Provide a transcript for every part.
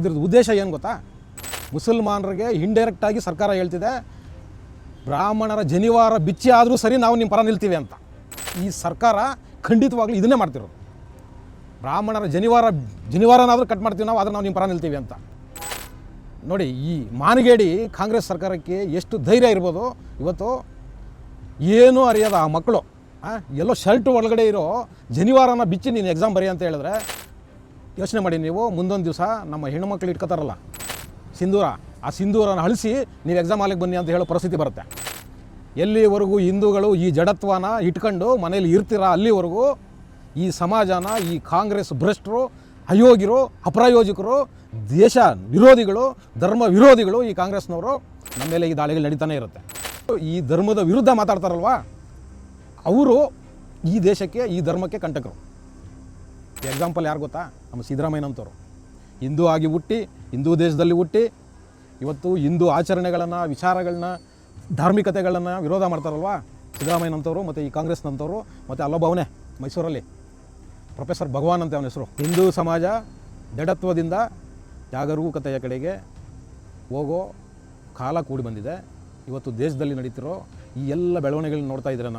ಇದ್ರದ್ದು ಉದ್ದೇಶ ಏನು ಗೊತ್ತಾ? ಮುಸಲ್ಮಾನರಿಗೆ ಇಂಡೈರೆಕ್ಟಾಗಿ ಸರ್ಕಾರ ಹೇಳ್ತಿದೆ, ಬ್ರಾಹ್ಮಣರ ಜನಿವಾರ ಬಿಚ್ಚಿ ಆದರೂ ಸರಿ ನಾವು ನಿಮ್ಮ ಪರ ನಿಲ್ತೀವಿ ಅಂತ. ಈ ಸರ್ಕಾರ ಖಂಡಿತವಾಗ್ಲೂ ಇದನ್ನೇ ಮಾಡ್ತಿರೋದು. ಬ್ರಾಹ್ಮಣರ ಜನಿವಾರನಾದರೂ ಕಟ್ ಮಾಡ್ತೀವಿ ನಾವು, ಆದರೆ ನಾವು ನಿಮ್ಮ ಪರ ನಿಲ್ತೀವಿ ಅಂತ. ನೋಡಿ, ಈ ಮಾನಗೇಡಿ ಕಾಂಗ್ರೆಸ್ ಸರ್ಕಾರಕ್ಕೆ ಎಷ್ಟು ಧೈರ್ಯ ಇರ್ಬೋದು. ಇವತ್ತು ಏನೂ ಅರಿಯದ ಆ ಮಕ್ಕಳು ಎಲ್ಲೋ ಶರ್ಟ್ ಒಳಗಡೆ ಇರೋ ಜನಿವಾರನ ಬಿಚ್ಚಿ ನೀನು ಎಕ್ಸಾಮ್ ಬರೀ ಅಂತ ಹೇಳಿದ್ರೆ ಯೋಚನೆ ಮಾಡಿ ನೀವು. ಮುಂದೊಂದು ದಿವಸ ನಮ್ಮ ಹೆಣ್ಣುಮಕ್ಳು ಇಟ್ಕೋತಾರಲ್ಲ ಸಿಂಧೂರ, ಆ ಸಿಂಧೂರನ ಅಳಿಸಿ ನೀವು ಎಕ್ಸಾಮ್ ಹಾಲಿಗೆ ಬನ್ನಿ ಅಂತ ಹೇಳೋ ಪರಿಸ್ಥಿತಿ ಬರುತ್ತೆ. ಎಲ್ಲಿವರೆಗೂ ಹಿಂದೂಗಳು ಈ ಜಡತ್ವನ ಇಟ್ಕೊಂಡು ಮನೇಲಿ ಇರ್ತೀರ ಅಲ್ಲಿವರೆಗೂ ಈ ಸಮಾಜನ ಈ ಕಾಂಗ್ರೆಸ್ ಭ್ರಷ್ಟರು, ಅಯೋಗ್ಯರು, ಅಪ್ರಾಯೋಜಕರು, ದೇಶ ವಿರೋಧಿಗಳು, ಧರ್ಮ ವಿರೋಧಿಗಳು ಈ ಕಾಂಗ್ರೆಸ್ನವರು ನಮ್ಮ ಮೇಲೆ ಈ ದಾಳಿಗಳು ನಡೀತಾನೆ ಇರುತ್ತೆ. ಈ ಧರ್ಮದ ವಿರುದ್ಧ ಮಾತಾಡ್ತಾರಲ್ವ, ಅವರು ಈ ದೇಶಕ್ಕೆ ಈ ಧರ್ಮಕ್ಕೆ ಕಂಟಕರು. ಎಕ್ಸಾಂಪಲ್ ಯಾರು ಗೊತ್ತಾ? ನಮ್ಮ ಸಿದ್ದರಾಮಯ್ಯನಂತವರು. ಹಿಂದೂ ಆಗಿ ಹುಟ್ಟಿ, ಹಿಂದೂ ದೇಶದಲ್ಲಿ ಹುಟ್ಟಿ, ಇವತ್ತು ಹಿಂದೂ ಆಚರಣೆಗಳನ್ನು, ವಿಚಾರಗಳನ್ನ, ಧಾರ್ಮಿಕತೆಗಳನ್ನು ವಿರೋಧ ಮಾಡ್ತಾರಲ್ವ ಸಿದ್ದರಾಮಯ್ಯನಂತವರು ಮತ್ತು ಈ ಕಾಂಗ್ರೆಸ್ನಂಥವ್ರು. ಮತ್ತು ಅಲ್ಲೊಬ್ಬ ಅವನೇ ಮೈಸೂರಲ್ಲಿ ಪ್ರೊಫೆಸರ್ ಭಗವಾನ್ ಅಂತ ಅವನ ಹೆಸರು. ಹಿಂದೂ ಸಮಾಜ ಜಡತ್ವದಿಂದ ಜಾಗರೂಕತೆಯ ಕಡೆಗೆ ಹೋಗೋ ಕಾಲ ಕೂಡಿ ಬಂದಿದೆ. ಇವತ್ತು ದೇಶದಲ್ಲಿ ನಡೀತಿರೋ ಈ ಎಲ್ಲ ಬೆಳವಣಿಗೆಗಳನ್ನ ನೋಡ್ತಾ ಇದ್ದರೆ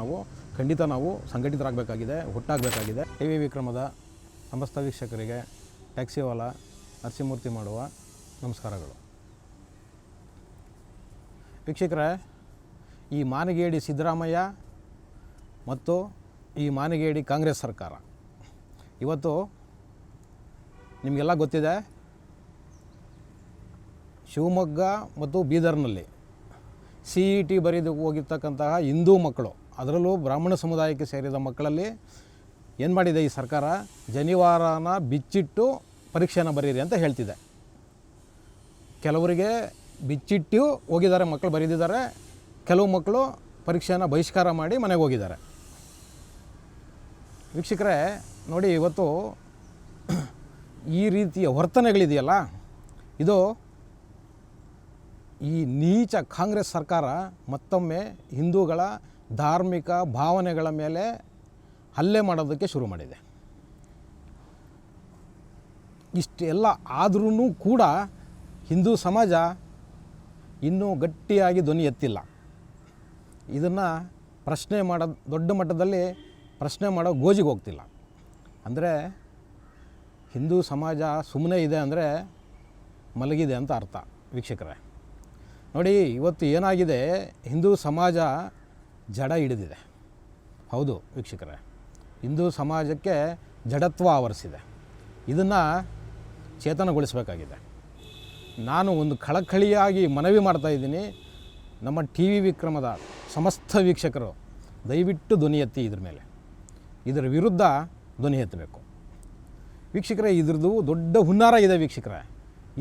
ಖಂಡಿತ ನಾವು ಸಂಘಟಿತರಾಗಬೇಕಾಗಿದೆ, ಒಟ್ಟಾಗಬೇಕಾಗಿದೆ. ಟಿ ವಿ ವಿಕ್ರಮದ ಸಮಸ್ತ ವೀಕ್ಷಕರಿಗೆ ಟ್ಯಾಕ್ಸಿವಾಲ ನರಸಿಂಹಮೂರ್ತಿ ಮಾಡುವ ನಮಸ್ಕಾರಗಳು. ವೀಕ್ಷಕರೇ, ಈ ಮಾನಗೇಡಿ ಸಿದ್ದರಾಮಯ್ಯ ಮತ್ತು ಈ ಮಾನಗೇಡಿ ಕಾಂಗ್ರೆಸ್ ಸರ್ಕಾರ ಇವತ್ತು ನಿಮಗೆಲ್ಲ ಗೊತ್ತಿದೆ, ಶಿವಮೊಗ್ಗ ಮತ್ತು ಬೀದರ್ನಲ್ಲಿ CET ಬರೆದು ಹೋಗಿರ್ತಕ್ಕಂತಹ ಹಿಂದೂ ಮಕ್ಕಳು, ಅದರಲ್ಲೂ ಬ್ರಾಹ್ಮಣ ಸಮುದಾಯಕ್ಕೆ ಸೇರಿದ ಮಕ್ಕಳಲ್ಲಿ ಏನು ಮಾಡಿದೆ ಈ ಸರ್ಕಾರ? ಜನಿವಾರನ ಬಿಚ್ಚಿಟ್ಟು ಪರೀಕ್ಷೆನ ಬರೀರಿ ಅಂತ ಹೇಳ್ತಿದೆ. ಕೆಲವರಿಗೆ ಬಿಚ್ಚಿಟ್ಟು ಹೋಗಿದ್ದಾರೆ, ಮಕ್ಕಳು ಬರೆದಿದ್ದಾರೆ. ಕೆಲವು ಮಕ್ಕಳು ಪರೀಕ್ಷೆನ ಬಹಿಷ್ಕಾರ ಮಾಡಿ ಮನೆಗೆ ಹೋಗಿದ್ದಾರೆ. ವೀಕ್ಷಕರೇ ನೋಡಿ, ಇವತ್ತು ಈ ರೀತಿಯ ವರ್ತನೆಗಳಿದೆಯಲ್ಲ, ಇದು ಈ ನೀಚ ಕಾಂಗ್ರೆಸ್ ಸರ್ಕಾರ ಮತ್ತೊಮ್ಮೆ ಹಿಂದೂಗಳ ಧಾರ್ಮಿಕ ಭಾವನೆಗಳ ಮೇಲೆ ಹಲ್ಲೆ ಮಾಡೋದಕ್ಕೆ ಶುರು ಮಾಡಿದೆ. ಇಷ್ಟೆಲ್ಲ ಆದ್ರೂ ಕೂಡ ಹಿಂದೂ ಸಮಾಜ ಇನ್ನೂ ಗಟ್ಟಿಯಾಗಿ ಧ್ವನಿ ಎತ್ತಿಲ್ಲ. ಇದನ್ನು ಪ್ರಶ್ನೆ ಮಾಡೋ, ದೊಡ್ಡ ಮಟ್ಟದಲ್ಲಿ ಪ್ರಶ್ನೆ ಮಾಡೋ ಗೋಜಿಗೆ ಹೋಗ್ತಿಲ್ಲ. ಅಂದರೆ ಹಿಂದೂ ಸಮಾಜ ಸುಮ್ಮನೆ ಇದೆ ಅಂದರೆ ಮಲಗಿದೆ ಅಂತ ಅರ್ಥ. ವೀಕ್ಷಕರೇ ನೋಡಿ, ಇವತ್ತು ಏನಾಗಿದೆ, ಹಿಂದೂ ಸಮಾಜ ಜಡ ಹಿಡಿದಿದೆ. ಹೌದು ವೀಕ್ಷಕರೇ, ಹಿಂದೂ ಸಮಾಜಕ್ಕೆ ಜಡತ್ವ ಆವರಿಸಿದೆ. ಇದನ್ನು ಚೇತನಗೊಳಿಸಬೇಕಾಗಿದೆ. ನಾನು ಒಂದು ಕಳಕಳಿಯಾಗಿ ಮನವಿ ಮಾಡ್ತಾಯಿದ್ದೀನಿ, ನಮ್ಮ ಟಿ ವಿ ವಿಕ್ರಮದ ಸಮಸ್ತ ವೀಕ್ಷಕರು ದಯವಿಟ್ಟು ಧ್ವನಿ ಎತ್ತಿ ಇದ್ರ ಮೇಲೆ, ಇದರ ವಿರುದ್ಧ ಧ್ವನಿ ಎತ್ತಬೇಕು. ವೀಕ್ಷಕರೇ, ಇದ್ರದ್ದು ದೊಡ್ಡ ಹುನ್ನಾರ ಇದೆ. ವೀಕ್ಷಕರೇ,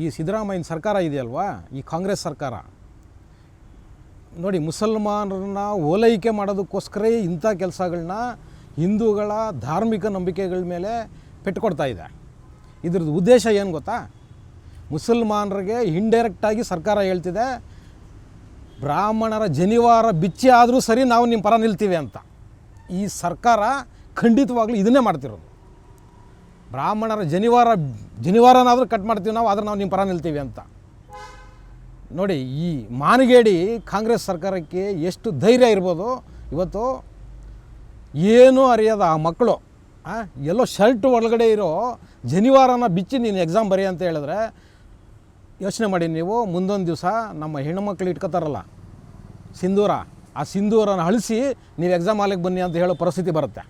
ಈ ಸಿದ್ದರಾಮಯ್ಯನ ಸರ್ಕಾರ ಇದೆಯಲ್ವಾ, ಈ ಕಾಂಗ್ರೆಸ್ ಸರ್ಕಾರ ನೋಡಿ, ಮುಸಲ್ಮಾನರನ್ನ ಓಲೈಕೆ ಮಾಡೋದಕ್ಕೋಸ್ಕರ ಇಂಥ ಕೆಲಸಗಳನ್ನ ಹಿಂದೂಗಳ ಧಾರ್ಮಿಕ ನಂಬಿಕೆಗಳ ಮೇಲೆ ಪೆಟ್ಟುಕೊಡ್ತಾ ಇದೆ. ಇದ್ರದ್ದು ಉದ್ದೇಶ ಏನು ಗೊತ್ತಾ? ಮುಸಲ್ಮಾನರಿಗೆ ಇಂಡೈರೆಕ್ಟಾಗಿ ಸರ್ಕಾರ ಹೇಳ್ತಿದೆ, ಬ್ರಾಹ್ಮಣರ ಜನಿವಾರ ಬಿಚ್ಚಿ ಆದರೂ ಸರಿ ನಾವು ನಿಮ್ಮ ಪರ ನಿಲ್ತೀವಿ ಅಂತ. ಈ ಸರ್ಕಾರ ಖಂಡಿತವಾಗ್ಲೂ ಇದನ್ನೇ ಮಾಡ್ತಿರೋದು. ಬ್ರಾಹ್ಮಣರ ಜನಿವಾರನಾದರೂ ಕಟ್ ಮಾಡ್ತೀವಿ ನಾವು, ಆದರೆ ನಾವು ನಿಮ್ಮ ಪರ ನಿಲ್ತೀವಿ ಅಂತ. ನೋಡಿ, ಈ ಮಾನಗೇಡಿ ಕಾಂಗ್ರೆಸ್ ಸರ್ಕಾರಕ್ಕೆ ಎಷ್ಟು ಧೈರ್ಯ ಇರ್ಬೋದು. ಇವತ್ತು ಏನೂ ಅರಿಯದ ಆ ಮಕ್ಕಳು ಎಲ್ಲೋ ಶರ್ಟ್ ಒಳಗಡೆ ಇರೋ ಜನಿವಾರನ ಬಿಚ್ಚಿ ನೀನು ಎಕ್ಸಾಮ್ ಬರೀ ಅಂತ ಹೇಳಿದ್ರೆ ಯೋಚನೆ ಮಾಡಿ ನೀವು. ಮುಂದೊಂದು ದಿವಸ ನಮ್ಮ ಹೆಣ್ಣುಮಕ್ಳು ಇಟ್ಕೋತಾರಲ್ಲ ಸಿಂಧೂರ, ಆ ಸಿಂಧೂರನ ಅಳಿಸಿ ನೀವು ಎಕ್ಸಾಮ್ ಹಾಲಿಗೆ ಬನ್ನಿ ಅಂತ ಹೇಳೋ ಪರಿಸ್ಥಿತಿ ಬರುತ್ತೆ.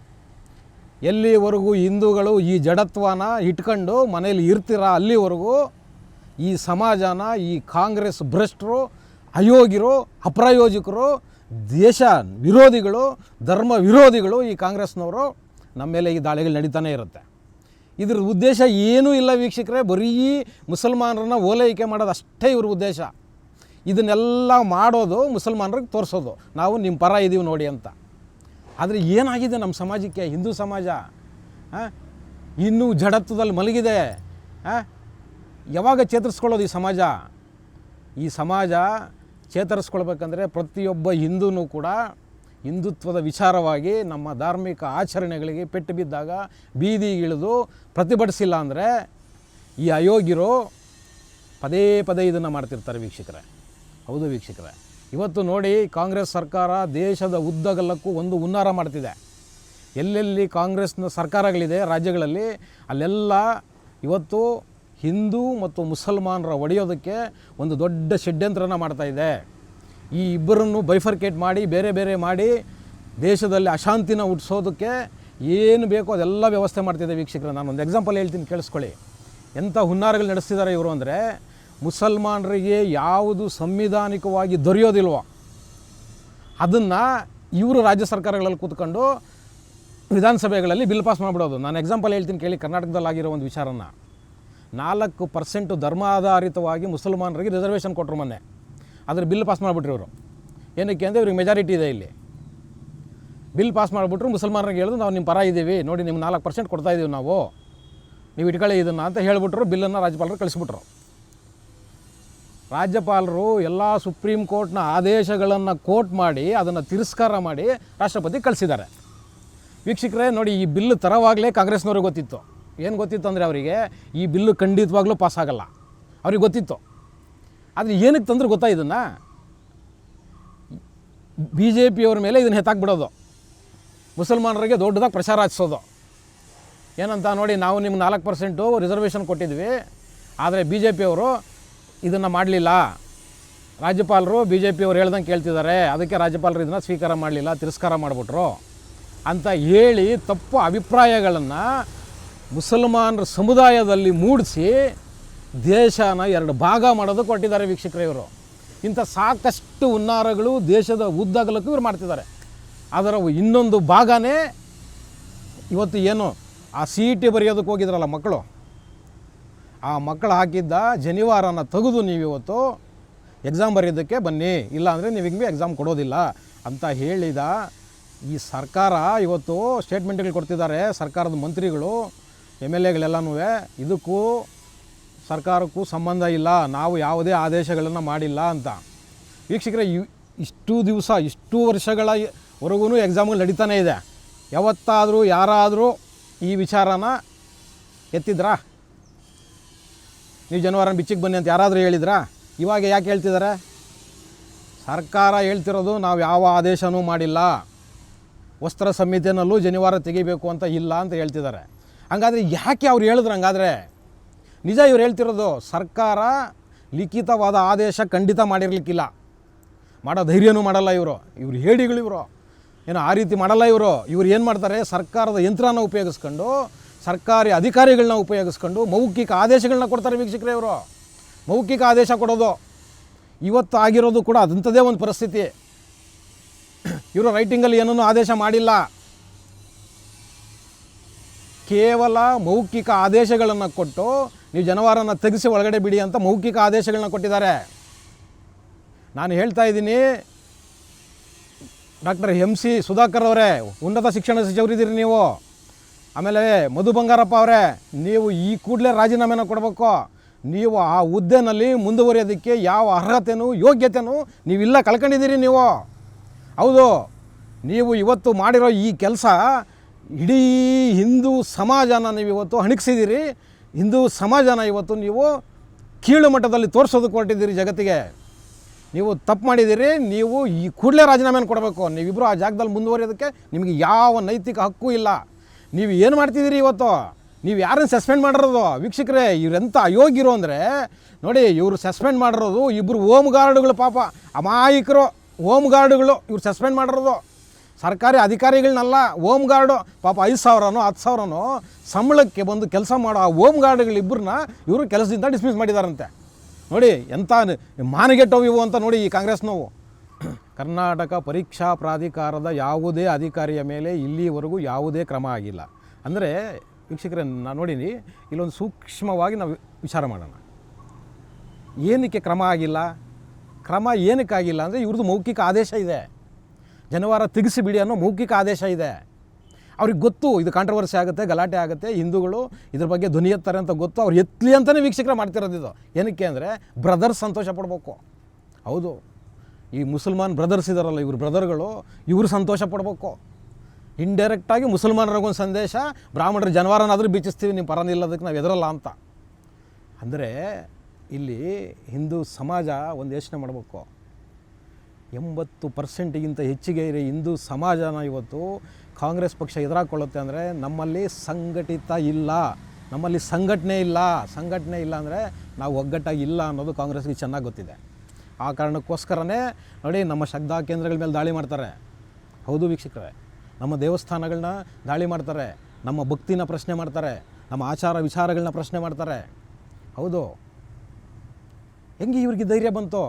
ಎಲ್ಲಿವರೆಗೂ ಹಿಂದೂಗಳು ಈ ಜಡತ್ವನ ಇಟ್ಕೊಂಡು ಮನೇಲಿ ಇರ್ತೀರ ಅಲ್ಲಿವರೆಗೂ ಈ ಸಮಾಜನ ಈ ಕಾಂಗ್ರೆಸ್ ಭ್ರಷ್ಟರು, ಅಯೋಗ್ಯರು, ಅಪ್ರಾಯೋಜಕರು, ದೇಶ ವಿರೋಧಿಗಳು, ಧರ್ಮ ವಿರೋಧಿಗಳು ಈ ಕಾಂಗ್ರೆಸ್ನವರು ನಮ್ಮ ಮೇಲೆ ಈ ದಾಳಿಗಳು ನಡೀತಾನೆ ಇರುತ್ತೆ. ಇದ್ರ ಉದ್ದೇಶ ಏನೂ ಇಲ್ಲ ವೀಕ್ಷಕರೇ, ಬರೀ ಮುಸಲ್ಮಾನರನ್ನ ಓಲೈಕೆ ಮಾಡೋದು ಅಷ್ಟೇ ಇವ್ರ ಉದ್ದೇಶ. ಇದನ್ನೆಲ್ಲ ಮಾಡೋದು ಮುಸಲ್ಮಾನರಿಗೆ ತೋರಿಸೋದು, ನಾವು ನಿಮ್ಮ ಪರ ಇದ್ದೀವಿ ನೋಡಿ ಅಂತ. ಆದರೆ ಏನಾಗಿದೆ ನಮ್ಮ ಸಮಾಜಕ್ಕೆ? ಹಿಂದೂ ಸಮಾಜ ಇನ್ನೂ ಜಡತ್ವದಲ್ಲಿ ಮಲಗಿದೆ. ಯಾವಾಗ ಚೇತರಿಸ್ಕೊಳ್ಳೋದು ಈ ಸಮಾಜ? ಈ ಸಮಾಜ ಚೇತರಿಸ್ಕೊಳ್ಬೇಕಂದ್ರೆ ಪ್ರತಿಯೊಬ್ಬ ಹಿಂದೂನೂ ಕೂಡ ಹಿಂದುತ್ವದ ವಿಚಾರವಾಗಿ ನಮ್ಮ ಧಾರ್ಮಿಕ ಆಚರಣೆಗಳಿಗೆ ಪೆಟ್ಟು ಬಿದ್ದಾಗ ಬೀದಿಗಿಳಿದು ಪ್ರತಿಭಟಿಸಿಲ್ಲ ಅಂದರೆ ಈ ಅಯೋಗ್ಯರು, ಪದೇ ಪದೇ ಇದನ್ನು ಮಾಡ್ತಿರ್ತಾರೆ ವೀಕ್ಷಕರೇ. ಹೌದು ವೀಕ್ಷಕರೇ, ಇವತ್ತು ನೋಡಿ ಕಾಂಗ್ರೆಸ್ ಸರ್ಕಾರ ದೇಶದ ಉದ್ದಗಲಕ್ಕೂ ಒಂದು ಹುನ್ನಾರ ಮಾಡ್ತಿದೆ. ಎಲ್ಲೆಲ್ಲಿ ಕಾಂಗ್ರೆಸ್ನ ಸರ್ಕಾರಗಳಿದೆ ರಾಜ್ಯಗಳಲ್ಲಿ, ಅಲ್ಲೆಲ್ಲ ಇವತ್ತು ಹಿಂದೂ ಮತ್ತು ಮುಸಲ್ಮಾನರ ಒಡೆಯೋದಕ್ಕೆ ಒಂದು ದೊಡ್ಡ ಷಡ್ಯಂತ್ರನ ಮಾಡ್ತಾಯಿದೆ. ಈ ಇಬ್ಬರನ್ನು ಬೈಫರ್ಕೇಟ್ ಮಾಡಿ ಬೇರೆ ಬೇರೆ ಮಾಡಿ ದೇಶದಲ್ಲಿ ಅಶಾಂತಿನ ಹುಟ್ಟಿಸೋದಕ್ಕೆ ಏನು ಬೇಕೋ ಅದೆಲ್ಲ ವ್ಯವಸ್ಥೆ ಮಾಡ್ತಿದೆ ವೀಕ್ಷಕರೇ. ನಾನು ಒಂದು ಎಕ್ಸಾಂಪಲ್ ಹೇಳ್ತೀನಿ, ಕೇಳಿಸ್ಕೊಳ್ಳಿ. ಎಂಥ ಹುನ್ನಾರಗಳು ನಡೆಸ್ತಿದ್ದಾರೆ ಇವರು ಅಂದರೆ, ಮುಸಲ್ಮಾನರಿಗೆ ಯಾವುದು ಸಂವಿಧಾನಿಕವಾಗಿ ದೊರೆಯೋದಿಲ್ವೋ ಅದನ್ನು ಇವರು ರಾಜ್ಯ ಸರ್ಕಾರಗಳಲ್ಲಿ ಕೂತ್ಕೊಂಡು ವಿಧಾನಸಭೆಗಳಲ್ಲಿ ಬಿಲ್ ಪಾಸ್ ಮಾಡಿಬಿಡೋದು. ನಾನು ಎಕ್ಸಾಂಪಲ್ ಹೇಳ್ತೀನಿ ಕೇಳಿ. ಕರ್ನಾಟಕದಲ್ಲಾಗಿರೋ ಒಂದು ವಿಚಾರನ, 4% ಧರ್ಮಾಧಾರಿತವಾಗಿ ಮುಸಲ್ಮಾನರಿಗೆ ರಿಸರ್ವೇಷನ್ ಕೊಟ್ಟರು ಮೊನ್ನೆ. ಅದ್ರ ಬಿಲ್ ಪಾಸ್ ಮಾಡಿಬಿಟ್ರು ಇವರು. ಏನಕ್ಕೆ ಅಂದರೆ ಇವ್ರಿಗೆ ಮೆಜಾರಿಟಿ ಇದೆ ಇಲ್ಲಿ. ಬಿಲ್ ಪಾಸ್ ಮಾಡಿಬಿಟ್ರು, ಮುಸಲ್ಮಾನರಿಗೆ ಹೇಳಿದ್ರು ನಾವು ನಿಮ್ಮ ಪರ ಇದ್ದೀವಿ ನೋಡಿ, ನಿಮ್ಗೆ 4% ಕೊಡ್ತಾಯಿದ್ದೀವಿ ನಾವು, ನೀವು ಇಟ್ಕೊಳ್ಳಿ ಇದನ್ನು ಅಂತ ಹೇಳಿಬಿಟ್ರು. ಬಿಲ್ಲನ್ನು ರಾಜ್ಯಪಾಲರು ಕಳಿಸ್ಬಿಟ್ರು. ರಾಜ್ಯಪಾಲರು ಎಲ್ಲ ಸುಪ್ರೀಂ ಕೋರ್ಟ್ನ ಆದೇಶಗಳನ್ನು ಕೋಟ್ ಮಾಡಿ ಅದನ್ನು ತಿರಸ್ಕಾರ ಮಾಡಿ ರಾಷ್ಟ್ರಪತಿ ಕಳಿಸಿದ್ದಾರೆ. ವೀಕ್ಷಕರೇ ನೋಡಿ, ಈ ಬಿಲ್ಲು ತರವಾಗಲೇ ಕಾಂಗ್ರೆಸ್ನವ್ರಿಗೆ ಗೊತ್ತಿತ್ತು. ಏನು ಗೊತ್ತಿತ್ತು ಅಂದರೆ ಅವರಿಗೆ ಈ ಬಿಲ್ಲು ಖಂಡಿತವಾಗ್ಲೂ ಪಾಸ್ ಆಗಲ್ಲ, ಅವ್ರಿಗೆ ಗೊತ್ತಿತ್ತು. ಆದರೆ ಏನಕ್ಕೆ ತಂದ್ರೆ ಗೊತ್ತಾ, ಇದನ್ನು ಬಿ ಜೆ ಪಿಯವ್ರ ಮೇಲೆ ಇದನ್ನು ಎತ್ತಾಕ್ಬಿಡೋದು, ಮುಸಲ್ಮಾನರಿಗೆ ದೊಡ್ಡದಾಗಿ ಪ್ರಚಾರ ಹಚ್ಸೋದು. ಏನಂತ ನೋಡಿ, ನಾವು ನಿಮ್ಗೆ 4% ರಿಸರ್ವೇಷನ್ ಕೊಟ್ಟಿದ್ವಿ, ಆದರೆ ಬಿ ಜೆ ಪಿಯವರು ಇದನ್ನು ಮಾಡಲಿಲ್ಲ, ರಾಜ್ಯಪಾಲರು ಬಿ ಜೆ ಪಿಯವ್ರು ಹೇಳ್ದಂಗೆ ಕೇಳ್ತಿದ್ದಾರೆ, ಅದಕ್ಕೆ ರಾಜ್ಯಪಾಲರು ಇದನ್ನು ಸ್ವೀಕಾರ ಮಾಡಲಿಲ್ಲ, ತಿರಸ್ಕಾರ ಮಾಡಿಬಿಟ್ರು ಅಂತ ಹೇಳಿ ತಪ್ಪು ಅಭಿಪ್ರಾಯಗಳನ್ನು ಮುಸಲ್ಮಾನರ ಸಮುದಾಯದಲ್ಲಿ ಮೂಡಿಸಿ ದೇಶನ 2 ಭಾಗ ಮಾಡೋದಕ್ಕೆ ಕೊಟ್ಟಿದ್ದಾರೆ ವೀಕ್ಷಕರೇ ಇವರು. ಇಂಥ ಸಾಕಷ್ಟು ಹುನ್ನಾರಗಳು ದೇಶದ ಉದ್ದಗಲಕ್ಕೂ ಇವರು ಮಾಡ್ತಿದ್ದಾರೆ. ಅದರ ಇನ್ನೊಂದು ಭಾಗನೇ ಇವತ್ತು ಏನು ಆ CET ಬರೆಯೋದಕ್ಕೆ ಹೋಗಿದ್ರಲ್ಲ ಮಕ್ಕಳು, ಆ ಮಕ್ಕಳು ಹಾಕಿದ್ದ ಜನಿವಾರನ ತೆಗೆದು ನೀವು ಇವತ್ತು ಎಕ್ಸಾಮ್ ಬರೆಯೋದಕ್ಕೆ ಬನ್ನಿ, ಇಲ್ಲಾಂದರೆ ನೀವು ಹಿಂಗೆ ಎಕ್ಸಾಮ್ ಕೊಡೋದಿಲ್ಲ ಅಂತ ಹೇಳಿದ ಈ ಸರ್ಕಾರ ಇವತ್ತು ಸ್ಟೇಟ್ಮೆಂಟ್ಗಳು ಕೊಡ್ತಿದ್ದಾರೆ. ಸರ್ಕಾರದ ಮಂತ್ರಿಗಳು MLAಗಳೆಲ್ಲನೂ ಇದಕ್ಕೂ ಸರ್ಕಾರಕ್ಕೂ ಸಂಬಂಧ ಇಲ್ಲ, ನಾವು ಯಾವುದೇ ಆದೇಶಗಳನ್ನು ಮಾಡಿಲ್ಲ ಅಂತ. ವೀಕ್ಷಕರೇ, ಇಷ್ಟು ದಿವಸ ಇಷ್ಟು ವರ್ಷಗಳವರೆಗೂ ಎಕ್ಸಾಮ್ಗಳು ನಡೀತಾನೇ ಇದೆ. ಯಾವತ್ತಾದರೂ ಯಾರಾದರೂ ಈ ವಿಚಾರನ ಎತ್ತಿದ್ರಾ? ನೀವು ಜನಿವಾರನ ಬಿಚ್ಚಿಗೆ ಬನ್ನಿ ಅಂತ ಯಾರಾದರೂ ಹೇಳಿದ್ರಾ? ಇವಾಗ ಯಾಕೆ ಹೇಳ್ತಿದ್ದಾರೆ? ಸರ್ಕಾರ ಹೇಳ್ತಿರೋದು ನಾವು ಯಾವ ಆದೇಶನೂ ಮಾಡಿಲ್ಲ, ವಸ್ತ್ರ ಸಂಹಿತೆಯಲ್ಲೂ ಜನಿವಾರ ತೆಗಿಬೇಕು ಅಂತ ಇಲ್ಲ ಅಂತ ಹೇಳ್ತಿದ್ದಾರೆ. ಹಂಗಾದರೆ ಯಾಕೆ ಅವ್ರು ಹೇಳಿದ್ರು? ಹಂಗಾದರೆ ನಿಜ ಇವ್ರು ಹೇಳ್ತಿರೋದು, ಸರ್ಕಾರ ಲಿಖಿತವಾದ ಆದೇಶ ಖಂಡಿತ ಮಾಡಿರಲಿಕ್ಕಿಲ್ಲ, ಮಾಡೋ ಧೈರ್ಯನೂ ಮಾಡಲ್ಲ ಇವರು ಹೇಳಿಗಳು. ಇವರು ಏನೋ ಆ ರೀತಿ ಮಾಡಲ್ಲ. ಇವರು ಏನು ಮಾಡ್ತಾರೆ, ಸರ್ಕಾರದ ಯಂತ್ರನ ಉಪಯೋಗಿಸ್ಕೊಂಡು, ಸರ್ಕಾರಿ ಅಧಿಕಾರಿಗಳನ್ನ ಉಪಯೋಗಿಸ್ಕೊಂಡು ಮೌಖಿಕ ಆದೇಶಗಳನ್ನ ಕೊಡ್ತಾರೆ ವೀಕ್ಷಕರೇ. ಇವರು ಮೌಖಿಕ ಆದೇಶ ಕೊಡೋದು ಇವತ್ತು ಆಗಿರೋದು ಕೂಡ ಅದಂಥದ್ದೇ ಒಂದು ಪರಿಸ್ಥಿತಿ. ಇವರು ರೈಟಿಂಗಲ್ಲಿ ಏನನ್ನೂ ಆದೇಶ ಮಾಡಿಲ್ಲ, ಕೇವಲ ಮೌಖಿಕ ಆದೇಶಗಳನ್ನು ಕೊಟ್ಟು ನೀವು ಜನಿವಾರನ ತೆಗೆಸಿ ಒಳಗಡೆ ಬಿಡಿ ಅಂತ ಮೌಖಿಕ ಆದೇಶಗಳನ್ನ ಕೊಟ್ಟಿದ್ದಾರೆ. ನಾನು ಹೇಳ್ತಾ ಇದ್ದೀನಿ, ಡಾಕ್ಟರ್ MC ಸುಧಾಕರ್ ಅವರೇ, ಉನ್ನತ ಶಿಕ್ಷಣ ಸಚಿವರಿದ್ದೀರಿ ನೀವು. ಆಮೇಲೆ ಮಧು ಬಂಗಾರಪ್ಪ ಅವರೇ, ನೀವು ಈ ಕೂಡಲೇ ರಾಜೀನಾಮೆನ ಕೊಡಬೇಕು. ನೀವು ಆ ಹುದ್ದೆನಲ್ಲಿ ಮುಂದುವರಿಯೋದಕ್ಕೆ ಯಾವ ಅರ್ಹತೆಯೂ ಯೋಗ್ಯತೆಯೂ ನೀವಿಲ್ಲ, ಕಳ್ಕೊಂಡಿದ್ದೀರಿ ನೀವು. ಹೌದು, ನೀವು ಇವತ್ತು ಮಾಡಿರೋ ಈ ಕೆಲಸ ಇಡೀ ಹಿಂದೂ ಸಮಾಜನ ನೀವು ಇವತ್ತು ಹಣಿಸಿದ್ದೀರಿ. ಹಿಂದೂ ಸಮಾಜನ ಇವತ್ತು ನೀವು ಕೀಳು ಮಟ್ಟದಲ್ಲಿ ತೋರಿಸೋದಕ್ಕೆ ಹೊರಟಿದ್ದೀರಿ ಜಗತ್ತಿಗೆ. ನೀವು ತಪ್ಪು ಮಾಡಿದ್ದೀರಿ. ನೀವು ಈ ಕೂಡಲೇ ರಾಜೀನಾಮೆನ ಕೊಡಬೇಕು. ನೀವಿಬ್ಬರು ಆ ಜಾಗದಲ್ಲಿ ಮುಂದುವರಿಯೋದಕ್ಕೆ ನಿಮಗೆ ಯಾವ ನೈತಿಕ ಹಕ್ಕು ಇಲ್ಲ. ನೀವು ಏನು ಮಾಡ್ತಿದ್ದೀರಿ ಇವತ್ತು? ನೀವು ಯಾರನ್ನು ಸಸ್ಪೆಂಡ್ ಮಾಡಿರೋದು? ವೀಕ್ಷಕರೇ, ಇವರೆಂಥ ಅಯೋಗ್ಯರು ಅಂದರೆ ನೋಡಿ, ಇವರು ಸಸ್ಪೆಂಡ್ ಮಾಡಿರೋದು ಇಬ್ಬರು ಹೋಮ್ ಗಾರ್ಡ್ಗಳು, ಪಾಪ ಅಮಾಯಕರು ಹೋಮ್ ಗಾರ್ಡ್ಗಳು ಇವ್ರು ಸಸ್ಪೆಂಡ್ ಮಾಡಿರೋದು. ಸರ್ಕಾರಿ ಅಧಿಕಾರಿಗಳನ್ನಲ್ಲ, ಹೋಮ್ ಗಾರ್ಡು. ಪಾಪ 5,000ನೋ 10,000ನೋ ಸಂಬಳಕ್ಕೆ ಬಂದು ಕೆಲಸ ಮಾಡೋ ಆ ಹೋಮ್ ಗಾರ್ಡ್ಗಳಿಬ್ಬರನ್ನ ಇವರು ಕೆಲಸದಿಂದ ಡಿಸ್ಮಿಸ್ ಮಾಡಿದಾರಂತೆ. ನೋಡಿ ಎಂಥ ಮಾನಗೆಟ್ಟವು ಇವು ಅಂತ ನೋಡಿ ಈ ಕಾಂಗ್ರೆಸ್ನವು. ಕರ್ನಾಟಕ ಪರೀಕ್ಷಾ ಪ್ರಾಧಿಕಾರದ ಯಾವುದೇ ಅಧಿಕಾರಿಯ ಮೇಲೆ ಇಲ್ಲಿವರೆಗೂ ಯಾವುದೇ ಕ್ರಮ ಆಗಿಲ್ಲ. ಅಂದರೆ ವೀಕ್ಷಕರೇ, ನಾನು ನೋಡಿನಿ, ಇಲ್ಲೊಂದು ಸೂಕ್ಷ್ಮವಾಗಿ ನಾವು ವಿಚಾರ ಮಾಡೋಣ. ಏನಕ್ಕೆ ಕ್ರಮ ಆಗಿಲ್ಲ? ಕ್ರಮ ಏನಕ್ಕಾಗಿಲ್ಲ ಅಂದರೆ ಇವ್ರದ್ದು ಮೌಖಿಕ ಆದೇಶ ಇದೆ. ಜನಿವಾರ ತೆಗೆಸಿ ಬಿಡಿ ಅನ್ನೋ ಮೌಖಿಕ ಆದೇಶ ಇದೆ. ಅವ್ರಿಗೆ ಗೊತ್ತು ಇದು ಕಾಂಟ್ರವರ್ಸಿ ಆಗುತ್ತೆ, ಗಲಾಟೆ ಆಗುತ್ತೆ, ಹಿಂದೂಗಳು ಇದ್ರ ಬಗ್ಗೆ ಧ್ವನಿ ಎತ್ತಾರೆ ಅಂತ ಗೊತ್ತು. ಅವ್ರು ಎತ್ತಲಿ ಅಂತಲೇ ವೀಕ್ಷಕರೇ ಮಾಡ್ತಿರೋದು ಇದು. ಏನಕ್ಕೆ ಅಂದರೆ ಬ್ರದರ್ಸ್ ಸಂತೋಷ ಪಡಬೇಕು. ಹೌದು, ಈ ಮುಸಲ್ಮಾನ್ ಬ್ರದರ್ಸ್ ಇದ್ದಾರಲ್ಲ, ಇವ್ರ ಬ್ರದರ್ಗಳು, ಇವರು ಸಂತೋಷ ಪಡಬೇಕು. ಇಂಡೈರೆಕ್ಟಾಗಿ ಮುಸಲ್ಮಾನರಿಗೊಂದು ಸಂದೇಶ, ಬ್ರಾಹ್ಮಣರ ಜನಿವಾರನಾದರೂ ಬಿಚ್ಚಿಸ್ತೀವಿ, ನಿಮ್ಮ ಪರ ನಿಲ್ಲೋದಕ್ಕೆ ನಾವು ಎದರಲ್ಲ ಅಂತ. ಅಂದರೆ ಇಲ್ಲಿ ಹಿಂದೂ ಸಮಾಜ ಒಂದು ಯೋಚನೆ ಮಾಡಬೇಕು. 80%ಗಿಂತ ಹೆಚ್ಚಿಗೆ ಇರೋ ಹಿಂದೂ ಸಮಾಜನ ಇವತ್ತು ಕಾಂಗ್ರೆಸ್ ಪಕ್ಷ ಎದುರಾಕೊಳ್ಳುತ್ತೆ ಅಂದರೆ ನಮ್ಮಲ್ಲಿ ಸಂಘಟಿತ ಇಲ್ಲ, ನಮ್ಮಲ್ಲಿ ಸಂಘಟನೆ ಇಲ್ಲ ಅಂದರೆ ನಾವು ಒಗ್ಗಟ್ಟಾಗಿ ಇಲ್ಲ ಅನ್ನೋದು ಕಾಂಗ್ರೆಸ್ಗೆ ಚೆನ್ನಾಗಿ ಗೊತ್ತಿದೆ. ಆ ಕಾರಣಕ್ಕೋಸ್ಕರನೇ ನೋಡಿ ನಮ್ಮ ಶ್ರದ್ಧಾ ಕೇಂದ್ರಗಳ ಮೇಲೆ ದಾಳಿ ಮಾಡ್ತಾರೆ. ಹೌದು ವೀಕ್ಷಕರೇ, ನಮ್ಮ ದೇವಸ್ಥಾನಗಳನ್ನ ದಾಳಿ ಮಾಡ್ತಾರೆ, ನಮ್ಮ ಭಕ್ತಿನ ಪ್ರಶ್ನೆ ಮಾಡ್ತಾರೆ, ನಮ್ಮ ಆಚಾರ ವಿಚಾರಗಳನ್ನ ಪ್ರಶ್ನೆ ಮಾಡ್ತಾರೆ. ಹೌದು, ಹೆಂಗೆ ಇವ್ರಿಗೆ ಧೈರ್ಯ ಬಂತು?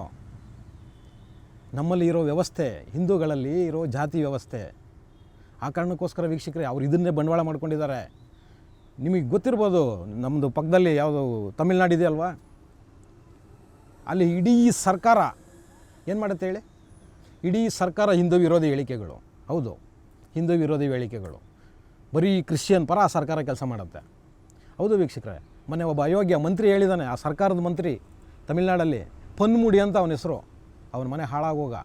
ನಮ್ಮಲ್ಲಿ ಇರೋ ವ್ಯವಸ್ಥೆ, ಹಿಂದೂಗಳಲ್ಲಿ ಇರೋ ಜಾತಿ ವ್ಯವಸ್ಥೆ. ಆ ಕಾರಣಕ್ಕೋಸ್ಕರ ವೀಕ್ಷಕರೇ ಅವ್ರು ಇದನ್ನೇ ಬಂಡವಾಳ ಮಾಡ್ಕೊಂಡಿದ್ದಾರೆ. ನಿಮಗೆ ಗೊತ್ತಿರ್ಬೋದು, ನಮ್ಮದು ಪಕ್ಕದಲ್ಲಿ ಯಾವುದು ತಮಿಳ್ನಾಡು ಇದೆಯಲ್ವಾ, ಅಲ್ಲಿ ಇಡೀ ಸರ್ಕಾರ ಏನು ಮಾಡುತ್ತೆ ಹೇಳಿ? ಇಡೀ ಸರ್ಕಾರ ಹಿಂದೂ ವಿರೋಧಿ ಹೇಳಿಕೆಗಳು. ಹೌದು, ಹಿಂದೂ ವಿರೋಧಿ ಹೇಳಿಕೆಗಳು. ಬರೀ ಕ್ರಿಶ್ಚಿಯನ್ ಪರ ಆ ಸರ್ಕಾರ ಕೆಲಸ ಮಾಡುತ್ತೆ. ಹೌದು ವೀಕ್ಷಕರೇ, ಮೊನ್ನೆ ಒಬ್ಬ ಅಯೋಗ್ಯ ಮಂತ್ರಿ ಹೇಳಿದ್ದಾನೆ, ಆ ಸರ್ಕಾರದ ಮಂತ್ರಿ ತಮಿಳ್ನಾಡಲ್ಲಿ, ಪೊನ್ಮುಡಿ ಅಂತ ಅವನ ಹೆಸರು, ಅವನ ಮನೆ ಹಾಳಾಗೋಗ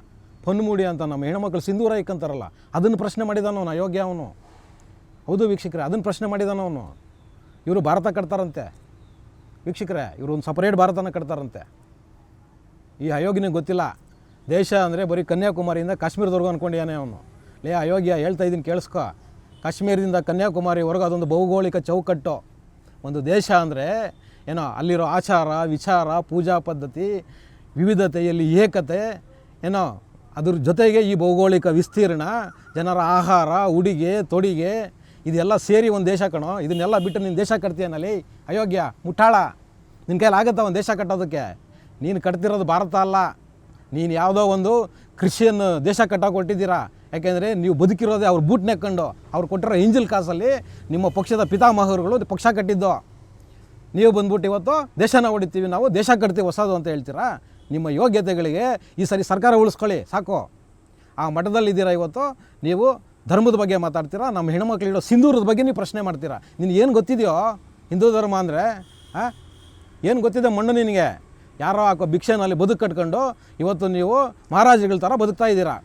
ಪೊನ್ಮುಡಿ ಅಂತ ನಮ್ಮ ಹೆಣ್ಮಕ್ಳು ಸಿಂಧೂರ ಇಕ್ಕಂತಾರಲ್ಲ, ಅದನ್ನು ಪ್ರಶ್ನೆ ಮಾಡಿದಾನ ಅವನು, ಅಯೋಗ್ಯ ಅವನು. ಹೌದು ವೀಕ್ಷಕರೇ, ಅದನ್ನು ಪ್ರಶ್ನೆ ಮಾಡಿದಾನ ಅವನು. ಇವರು ಭಾರತ ಕಟ್ತಾರಂತೆ ವೀಕ್ಷಕರೇ, ಇವರು ಒಂದು ಸಪರೇಟ್ ಭಾರತನ ಕಟ್ತಾರಂತೆ. ಈ ಅಯೋಗ್ಯನಿಗೆ ಗೊತ್ತಿಲ್ಲ ದೇಶ ಅಂದರೆ ಬರೀ ಕನ್ಯಾಕುಮಾರಿಯಿಂದ ಕಾಶ್ಮೀರದವರೆಗೂ ಅಂದ್ಕೊಂಡಿಯಾನೆ ಅವನು. ಲೇ ಅಯೋಗ್ಯ, ಹೇಳ್ತಾ ಇದ್ದೀನಿ ಕೇಳಿಸ್ಕೊ, ಕಾಶ್ಮೀರದಿಂದ ಕನ್ಯಾಕುಮಾರಿವರೆಗೂ ಅದೊಂದು ಭೌಗೋಳಿಕ ಚೌಕಟ್ಟು. ಒಂದು ದೇಶ ಅಂದರೆ ಏನೋ ಅಲ್ಲಿರೋ ಆಚಾರ ವಿಚಾರ, ಪೂಜಾ ಪದ್ಧತಿ, ವಿವಿಧತೆಯಲ್ಲಿ ಏಕತೆ, ಏನೋ ಅದ್ರ ಜೊತೆಗೆ ಈ ಭೌಗೋಳಿಕ ವಿಸ್ತೀರ್ಣ, ಜನರ ಆಹಾರ, ಉಡುಗೆ ತೊಡಿಗೆ, ಇದೆಲ್ಲ ಸೇರಿ ಒಂದು ದೇಶ ಕಣೋ. ಇದನ್ನೆಲ್ಲ ಬಿಟ್ಟು ನೀನು ದೇಶ ಕಟ್ತೀಯನಲ್ಲಿ ಅಯೋಗ್ಯ ಮುಟ್ಟಾಳ, ನಿನ್ನ ಕೈಯಲ್ಲಿ ಆಗುತ್ತಾ ಒಂದು ದೇಶ ಕಟ್ಟೋದಕ್ಕೆ? ನೀನು ಕಟ್ತಿರೋದು ಭಾರತ ಅಲ್ಲ, ನೀನು ಯಾವುದೋ ಒಂದು ಕ್ರಿಶ್ಚಿಯನ್ ದೇಶ ಕಟ್ಟೋಕೆ ಕೊಟ್ಟಿದ್ದೀರಾ. ಯಾಕೆಂದರೆ ನೀವು ಬದುಕಿರೋದೇ ಅವ್ರ ಬೂಟ್ ನೆಕ್ಕೊಂಡು, ಅವ್ರು ಕೊಟ್ಟಿರೋ ಇಂಜಿಲ್ ಕಾಸಲ್ಲಿ ನಿಮ್ಮ ಪಕ್ಷದ ಪಿತಾಮಹರುಗಳು ಪಕ್ಷ ಕಟ್ಟಿದ್ದು. ನೀವು ಬಂದ್ಬಿಟ್ಟು ಇವತ್ತು ದೇಶನ ಹೊಡಿತೀವಿ, ನಾವು ದೇಶ ಕಟ್ತೀವಿ ಹೊಸದು ಅಂತ ಹೇಳ್ತೀರಾ. ನಿಮ್ಮ ಯೋಗ್ಯತೆಗಳಿಗೆ ಈ ಸರಿ ಸರ್ಕಾರ ಉಳಿಸ್ಕೊಳ್ಳಿ ಸಾಕು. ಆ ಮಠದಲ್ಲಿದ್ದೀರಾ ಇವತ್ತು, ನೀವು ಧರ್ಮದ ಬಗ್ಗೆ ಮಾತಾಡ್ತೀರಾ, ನಮ್ಮ ಹೆಣ್ಮಕ್ಳಿಡೋ ಸಿಂಧೂರದ ಬಗ್ಗೆ ನೀವು ಪ್ರಶ್ನೆ ಮಾಡ್ತೀರಾ. ನಿನಗೆ ಏನು ಗೊತ್ತಿದೆಯೋ ಹಿಂದೂ ಧರ್ಮ ಅಂದರೆ? ಏನು ಗೊತ್ತಿದೆ ಮಣ್ಣು ನಿನಗೆ? ಯಾರೋ ಹಾಕೋ ಭಿಕ್ಷೆನಲ್ಲಿ ಬದುಕು ಕಟ್ಕೊಂಡು ಇವತ್ತು ನೀವು ಮಹಾರಾಜಗಳ ಥರ ಬದುಕ್ತಾ ಇದ್ದೀರಾ.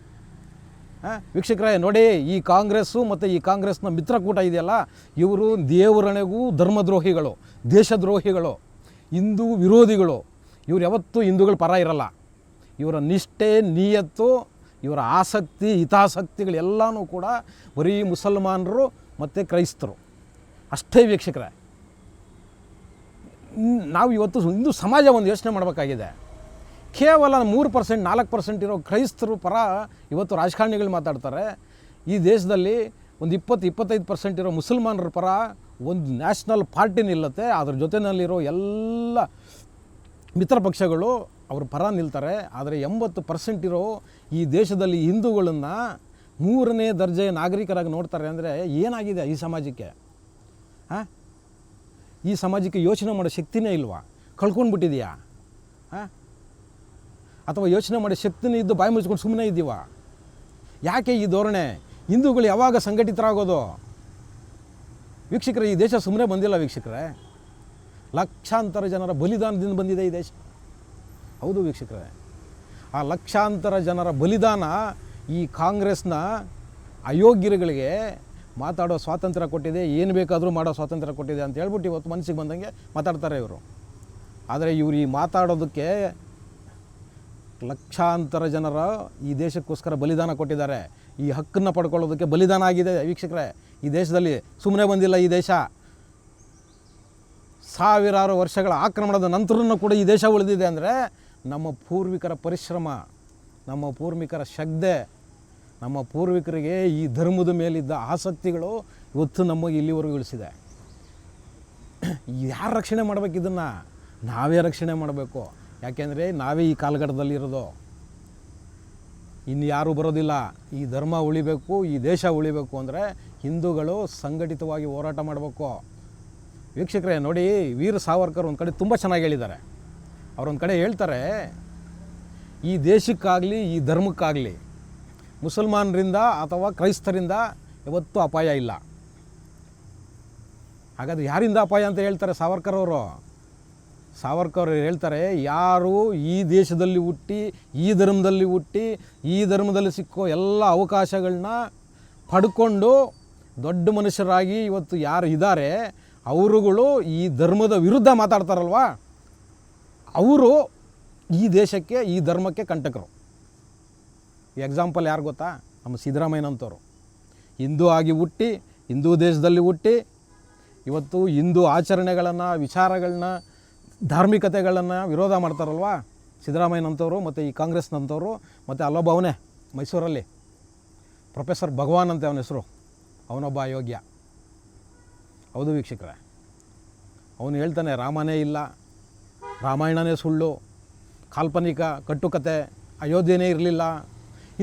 ವೀಕ್ಷಕರೇ ನೋಡಿ, ಈ ಕಾಂಗ್ರೆಸ್ಸು ಮತ್ತು ಈ ಕಾಂಗ್ರೆಸ್ನ ಮಿತ್ರಕೂಟ ಇದೆಯಲ್ಲ, ಇವರು ದೇವರಣೆಗೂ ಧರ್ಮದ್ರೋಹಿಗಳು, ದೇಶದ್ರೋಹಿಗಳು, ಹಿಂದೂ ವಿರೋಧಿಗಳು. ಇವ್ರು ಯಾವತ್ತೂ ಹಿಂದೂಗಳ ಪರ ಇರಲ್ಲ. ಇವರ ನಿಷ್ಠೆ, ನಿಯತ್ತು, ಇವರ ಆಸಕ್ತಿ, ಹಿತಾಸಕ್ತಿಗಳೆಲ್ಲನೂ ಕೂಡ ಬರೀ ಮುಸಲ್ಮಾನರು ಮತ್ತು ಕ್ರೈಸ್ತರು ಅಷ್ಟೇ ವೀಕ್ಷಕರೇ. ನಾವು ಇವತ್ತು ಹಿಂದೂ ಸಮಾಜ ಒಂದು ಯೋಚನೆ ಮಾಡಬೇಕಾಗಿದೆ. ಕೇವಲ 3%, 4% ಇರೋ ಕ್ರೈಸ್ತರು ಪರ ಇವತ್ತು ರಾಜಕಾರಣಿಗಳು ಮಾತಾಡ್ತಾರೆ. ಈ ದೇಶದಲ್ಲಿ ಒಂದು 20-25% ಇರೋ ಮುಸಲ್ಮಾನರ ಪರ ಒಂದು ನ್ಯಾಷನಲ್ ಪಾರ್ಟಿ ನಿಲ್ಲುತ್ತೆ. ಅದ್ರ ಜೊತೆಯಲ್ಲಿರೋ ಎಲ್ಲ ಮಿತ್ರ ಪಕ್ಷಗಳು ಅವ್ರ ಪರ ನಿಲ್ತಾರೆ. ಆದರೆ 80% ಇರೋ ಈ ದೇಶದಲ್ಲಿ ಹಿಂದೂಗಳನ್ನು 3ನೇ ದರ್ಜೆಯ ನಾಗರಿಕರಾಗಿ ನೋಡ್ತಾರೆ. ಅಂದರೆ ಏನಾಗಿದೆ ಈ ಸಮಾಜಕ್ಕೆ? ಈ ಸಮಾಜಕ್ಕೆ ಯೋಚನೆ ಮಾಡೋ ಶಕ್ತಿನೇ ಇಲ್ವಾ? ಕಳ್ಕೊಂಡ್ಬಿಟ್ಟಿದೆಯಾ? ಅಥವಾ ಯೋಚನೆ ಮಾಡೋ ಶಕ್ತಿನೇ ಇದ್ದು ಬಾಯಿ ಮುಚ್ಕೊಂಡು ಸುಮ್ಮನೆ ಇದ್ದೀವ? ಯಾಕೆ ಈ ಧೋರಣೆ? ಹಿಂದೂಗಳು ಯಾವಾಗ ಸಂಘಟಿತರಾಗೋದು? ವೀಕ್ಷಕರೇ, ಈ ದೇಶ ಸುಮ್ಮನೆ ಬಂದಿಲ್ಲ ವೀಕ್ಷಕರೇ, ಲಕ್ಷಾಂತರ ಜನರ ಬಲಿದಾನದಿಂದ ಬಂದಿದೆ ಈ ದೇಶ. ಹೌದು ವೀಕ್ಷಕರೇ, ಆ ಲಕ್ಷಾಂತರ ಜನರ ಬಲಿದಾನ ಈ ಕಾಂಗ್ರೆಸ್ನ ಅಯೋಗ್ಯರುಗಳಿಗೆ ಮಾತಾಡೋ ಸ್ವಾತಂತ್ರ್ಯ ಕೊಟ್ಟಿದೆ, ಏನು ಬೇಕಾದರೂ ಮಾಡೋ ಸ್ವಾತಂತ್ರ್ಯ ಕೊಟ್ಟಿದೆ ಅಂತ ಹೇಳ್ಬಿಟ್ಟು ಇವತ್ತು ಮನಸ್ಸಿಗೆ ಬಂದಂಗೆ ಮಾತಾಡ್ತಾರೆ ಇವರು. ಆದರೆ ಇವರು ಈ ಮಾತಾಡೋದಕ್ಕೆ ಲಕ್ಷಾಂತರ ಜನರ ಈ ದೇಶಕ್ಕೋಸ್ಕರ ಬಲಿದಾನ ಕೊಟ್ಟಿದ್ದಾರೆ. ಈ ಹಕ್ಕನ್ನು ಪಡ್ಕೊಳ್ಳೋದಕ್ಕೆ ಬಲಿದಾನ ಆಗಿದೆ ವೀಕ್ಷಕರೇ. ಈ ದೇಶದಲ್ಲಿ ಸುಮ್ಮನೆ ಬಂದಿಲ್ಲ ಈ ದೇಶ. ಸಾವಿರಾರು ವರ್ಷಗಳ ಆಕ್ರಮಣದ ನಂತರನೂ ಕೂಡ ಈ ದೇಶ ಉಳಿದಿದೆ ಅಂದರೆ ನಮ್ಮ ಪೂರ್ವಿಕರ ಪರಿಶ್ರಮ, ನಮ್ಮ ಪೂರ್ವಿಕರ ಶ್ರದ್ಧೆ, ನಮ್ಮ ಪೂರ್ವಿಕರಿಗೆ ಈ ಧರ್ಮದ ಮೇಲಿದ್ದ ಆಸಕ್ತಿಗಳು ಇವತ್ತು ನಮಗೆ ಇಲ್ಲಿವರೆಗೂ ಇಳಿಸಿದೆ. ಯಾರು ರಕ್ಷಣೆ ಮಾಡಬೇಕು? ಇದನ್ನು ನಾವೇ ರಕ್ಷಣೆ ಮಾಡಬೇಕು. ಯಾಕೆಂದರೆ ನಾವೇ ಈ ಕಾಲಘಟ್ಟದಲ್ಲಿರೋದು, ಇನ್ನು ಯಾರೂ ಬರೋದಿಲ್ಲ. ಈ ಧರ್ಮ ಉಳಿಬೇಕು, ಈ ದೇಶ ಉಳಿಬೇಕು ಅಂದರೆ ಹಿಂದೂಗಳು ಸಂಘಟಿತವಾಗಿ ಹೋರಾಟ ಮಾಡಬೇಕು. ವೀಕ್ಷಕರೇ ನೋಡಿ, ವೀರ ಸಾವರ್ಕರ್ ಒಂದು ಕಡೆ ತುಂಬ ಚೆನ್ನಾಗಿ ಹೇಳಿದ್ದಾರೆ. ಅವರೊಂದು ಕಡೆ ಹೇಳ್ತಾರೆ, ಈ ದೇಶಕ್ಕಾಗಲಿ ಈ ಧರ್ಮಕ್ಕಾಗಲಿ ಮುಸಲ್ಮಾನರಿಂದ ಅಥವಾ ಕ್ರೈಸ್ತರಿಂದ ಯಾವತ್ತೂ ಅಪಾಯ ಇಲ್ಲ. ಹಾಗಾದರೆ ಯಾರಿಂದ ಅಪಾಯ ಅಂತ ಹೇಳ್ತಾರೆ ಸಾವರ್ಕರ್ ಅವರು? ಸಾವರ್ಕರ್ ಹೇಳ್ತಾರೆ, ಯಾರು ಈ ದೇಶದಲ್ಲಿ ಹುಟ್ಟಿ, ಈ ಧರ್ಮದಲ್ಲಿ ಹುಟ್ಟಿ, ಈ ಧರ್ಮದಲ್ಲಿ ಸಿಕ್ಕೋ ಎಲ್ಲ ಅವಕಾಶಗಳನ್ನ ಪಡ್ಕೊಂಡು ದೊಡ್ಡ ಮನುಷ್ಯರಾಗಿ ಇವತ್ತು ಯಾರು ಇದ್ದಾರೆ ಅವರುಗಳು ಈ ಧರ್ಮದ ವಿರುದ್ಧ ಮಾತಾಡ್ತಾರಲ್ವ, ಅವರು ಈ ದೇಶಕ್ಕೆ, ಈ ಧರ್ಮಕ್ಕೆ ಕಂಟಕರು. ಎಕ್ಸಾಂಪಲ್ ಯಾರು ಗೊತ್ತಾ? ನಮ್ಮ ಸಿದ್ದರಾಮಯ್ಯನಂತವರು. ಹಿಂದೂ ಆಗಿ ಹುಟ್ಟಿ, ಹಿಂದೂ ದೇಶದಲ್ಲಿ ಹುಟ್ಟಿ, ಇವತ್ತು ಹಿಂದೂ ಆಚರಣೆಗಳನ್ನು, ವಿಚಾರಗಳನ್ನ, ಧಾರ್ಮಿಕತೆಗಳನ್ನು ವಿರೋಧ ಮಾಡ್ತಾರಲ್ವ ಸಿದ್ದರಾಮಯ್ಯನಂತವರು ಮತ್ತು ಈ ಕಾಂಗ್ರೆಸ್ನಂಥವ್ರು. ಮತ್ತು ಅಲ್ಲೊಬ್ಬ ಅವನೇ ಮೈಸೂರಲ್ಲಿ ಪ್ರೊಫೆಸರ್ ಭಗವಾನ್ ಅಂತ ಅವನ ಹೆಸರು, ಅವನೊಬ್ಬ ಅಯೋಗ್ಯ. ಹೌದು ವೀಕ್ಷಕರೇ, ಅವನು ಹೇಳ್ತಾನೆ ರಾಮನೇ ಇಲ್ಲ, ರಾಮಾಯಣನೇ ಸುಳ್ಳು, ಕಾಲ್ಪನಿಕ ಕಟ್ಟುಕತೆ, ಅಯೋಧ್ಯೆನೇ ಇರಲಿಲ್ಲ,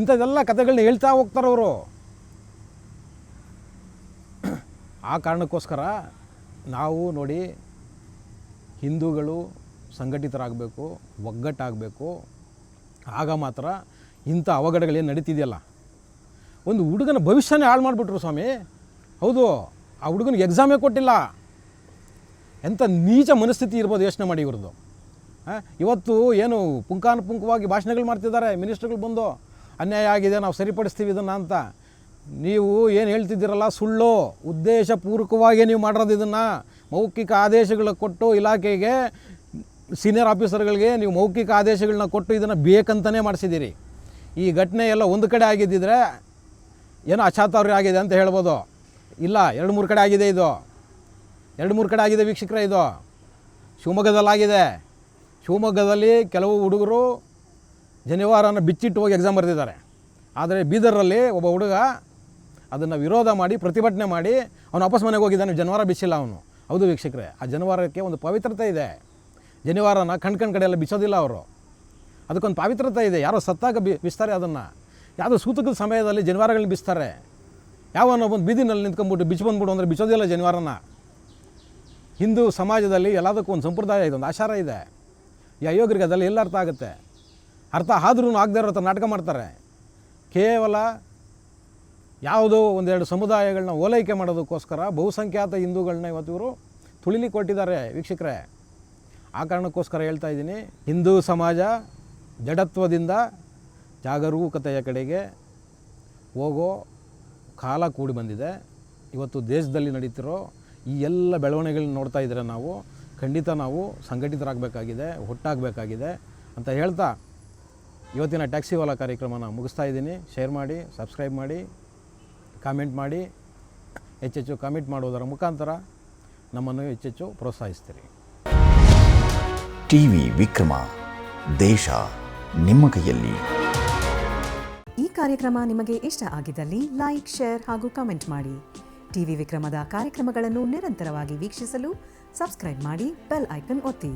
ಇಂಥದ್ದೆಲ್ಲ ಕಥೆಗಳನ್ನ ಹೇಳ್ತಾ ಹೋಗ್ತಾರವರು. ಆ ಕಾರಣಕ್ಕೋಸ್ಕರ ನಾವು ನೋಡಿ, ಹಿಂದೂಗಳು ಸಂಘಟಿತರಾಗಬೇಕು, ಒಗ್ಗಟ್ಟಾಗಬೇಕು. ಆಗ ಮಾತ್ರ ಇಂಥ ಅವಘಡಗಳೇನು ನಡೀತಿದೆಯಲ್ಲ. ಒಂದು ಹುಡುಗನ ಭವಿಷ್ಯನೇ ಹಾಳು ಮಾಡಿಬಿಟ್ರು ಸ್ವಾಮಿ. ಹೌದು, ಆ ಹುಡುಗನಿಗೆ ಎಕ್ಸಾಮೇ ಕೊಟ್ಟಿಲ್ಲ. ಎಂಥ ನೀಚ ಮನಸ್ಥಿತಿ ಇರ್ಬೋದು ಯೋಚನೆ ಮಾಡಿ ಇವ್ರದ್ದು. ಇವತ್ತು ಏನು ಪುಂಖಾನುಪುಂಖವಾಗಿ ಭಾಷಣಗಳು ಮಾಡ್ತಿದ್ದಾರೆ ಮಿನಿಸ್ಟ್ರುಗಳು ಬಂದು, ಅನ್ಯಾಯ ಆಗಿದೆ, ನಾವು ಸರಿಪಡಿಸ್ತೀವಿ ಇದನ್ನು ಅಂತ. ನೀವು ಏನು ಹೇಳ್ತಿದ್ದೀರಲ್ಲ ಸುಳ್ಳು. ಉದ್ದೇಶಪೂರ್ವಕವಾಗಿ ನೀವು ಮಾಡಿರೋದು ಇದನ್ನು. ಮೌಖಿಕ ಆದೇಶಗಳ ಕೊಟ್ಟು ಇಲಾಖೆಗೆ, ಸೀನಿಯರ್ ಆಫೀಸರ್ಗಳಿಗೆ ನೀವು ಮೌಖಿಕ ಆದೇಶಗಳನ್ನ ಕೊಟ್ಟು ಇದನ್ನು ಬೇಕಂತಲೇ ಮಾಡಿಸಿದ್ದೀರಿ. ಈ ಘಟನೆ ಎಲ್ಲ ಒಂದು ಕಡೆ ಆಗಿದ್ದಿದ್ರೆ ಏನೋ ಅಚಾತುರ್ಯ ಆಗಿದೆ ಅಂತ ಹೇಳ್ಬೋದು. ಇಲ್ಲ, 2-3 ಕಡೆ ಆಗಿದೆ. ಇದು 2-3 ಕಡೆ ಆಗಿದೆ ವೀಕ್ಷಕರೇ. ಇದು ಶಿವಮೊಗ್ಗದಲ್ಲಾಗಿದೆ. ಶಿವಮೊಗ್ಗದಲ್ಲಿ ಕೆಲವು ಹುಡುಗರು ಜನಿವಾರನ ಬಿಚ್ಚಿಟ್ಟು ಹೋಗಿ ಎಕ್ಸಾಮ್ ಬರೆದಿದ್ದಾರೆ. ಆದರೆ ಬೀದರಲ್ಲಿ ಒಬ್ಬ ಹುಡುಗ ಅದನ್ನು ವಿರೋಧ ಮಾಡಿ, ಪ್ರತಿಭಟನೆ ಮಾಡಿ, ಅವನು ವಾಪಸ್ ಮನೆಗೆ ಹೋಗಿದ್ದಾನೆ. ಜನಿವಾರ ಬಿಚ್ಚಿಲ್ಲ ಅವನು. ಹೌದು ವೀಕ್ಷಕರೇ, ಆ ಜನಿವಾರಕ್ಕೆ ಒಂದು ಪವಿತ್ರತೆ ಇದೆ. ಜನಿವಾರನ ಕಣ್ ಕಡೆ ಎಲ್ಲ ಬಿಚ್ಚೋದಿಲ್ಲ ಅವರು. ಅದಕ್ಕೊಂದು ಪವಿತ್ರತೆ ಇದೆ. ಯಾರೋ ಸತ್ತಾಗ ಬಿಚ್ತಾರೆ ಅದನ್ನು. ಯಾವುದೋ ಸೂತಕದ ಸಮಯದಲ್ಲಿ ಜನಿವಾರಗಳನ್ನ ಬಿಚ್ತಾರೆ. ಯಾವನೋ ಒಂದು ಬೀದಿನಲ್ಲಿ ನಿಂತ್ಕೊಂಡ್ಬಿಟ್ಟು ಬಿಚ್ಚಿ ಬಂದ್ಬಿಡು ಅಂದರೆ ಬಿಚ್ಚೋದಿಲ್ಲ ಜನಿವಾರನ. ಹಿಂದೂ ಸಮಾಜದಲ್ಲಿ ಎಲ್ಲದಕ್ಕೂ ಒಂದು ಸಂಪ್ರದಾಯ ಇದೆ, ಒಂದು ಆಚಾರ ಇದೆ. ಈ ಅಯೋಗ್ಯರಿಗೆ ಅದೆಲ್ಲ ಎಲ್ಲ ಅರ್ಥ ಆಗುತ್ತೆ. ಅರ್ಥ ಆದ್ರೂ ಆಗದೇ ಇರೋ ಥರ ನಾಟಕ ಮಾಡ್ತಾರೆ. ಕೇವಲ ಯಾವುದೋ ಒಂದೆರಡು ಸಮುದಾಯಗಳನ್ನ ಓಲೈಕೆ ಮಾಡೋದಕ್ಕೋಸ್ಕರ ಬಹುಸಂಖ್ಯಾತ ಹಿಂದೂಗಳನ್ನ ಇವತ್ತು ಇವರು ತುಳಿಲಿಕ್ಕೆ ಕೊಟ್ಟಿದ್ದಾರೆ ವೀಕ್ಷಕರೇ. ಆ ಕಾರಣಕ್ಕೋಸ್ಕರ ಹೇಳ್ತಾ ಇದ್ದೀನಿ, ಹಿಂದೂ ಸಮಾಜ ಜಡತ್ವದಿಂದ ಜಾಗರೂಕತೆಯ ಕಡೆಗೆ ಹೋಗೋ ಕಾಲ ಕೂಡಿ ಬಂದಿದೆ. ಇವತ್ತು ದೇಶದಲ್ಲಿ ನಡೀತಿರೋ ಈ ಎಲ್ಲ ಬೆಳವಣಿಗೆಗಳನ್ನ ನೋಡ್ತಾ ಇದ್ದರೆ ಖಂಡಿತ ನಾವು ಸಂಘಟಿತರಾಗಬೇಕಾಗಿದೆ, ಒಟ್ಟಾಗಬೇಕಾಗಿದೆ ಅಂತ ಹೇಳ್ತಾ ಇವತ್ತಿನ ಟ್ಯಾಕ್ಸಿ ವಾಲಾ ಕಾರ್ಯಕ್ರಮನ ಮುಗಿಸ್ತಾ ಇದ್ದೀನಿ. ಶೇರ್ ಮಾಡಿ, ಸಬ್ಸ್ಕ್ರೈಬ್ ಮಾಡಿ, ಕಾಮೆಂಟ್ ಮಾಡಿ. ಹೆಚ್ಚೆಚ್ಚು ಕಾಮೆಂಟ್ ಮಾಡೋದರ ಮುಖಾಂತರ ನಮ್ಮನ್ನು ಹೆಚ್ಚೆಚ್ಚು ಪ್ರೋತ್ಸಾಹಿಸ್ತೀರಿ. ಟಿವಿ ವಿಕ್ರಮ, ದೇಶ ನಿಮ್ಮ ಕೈಯಲ್ಲಿ. ಈ ಕಾರ್ಯಕ್ರಮ ನಿಮಗೆ ಇಷ್ಟ ಆಗಿದ್ದಲ್ಲಿ ಲೈಕ್, ಶೇರ್ ಹಾಗೂ ಕಮೆಂಟ್ ಮಾಡಿ. ಟಿವಿ ವಿಕ್ರಮದ ಕಾರ್ಯಕ್ರಮಗಳನ್ನು ನಿರಂತರವಾಗಿ ವೀಕ್ಷಿಸಲು ಸಬ್ಸ್ಕ್ರೈಬ್ ಮಾಡಿ, ಬೆಲ್ ಐಕನ್ ಒತ್ತಿ.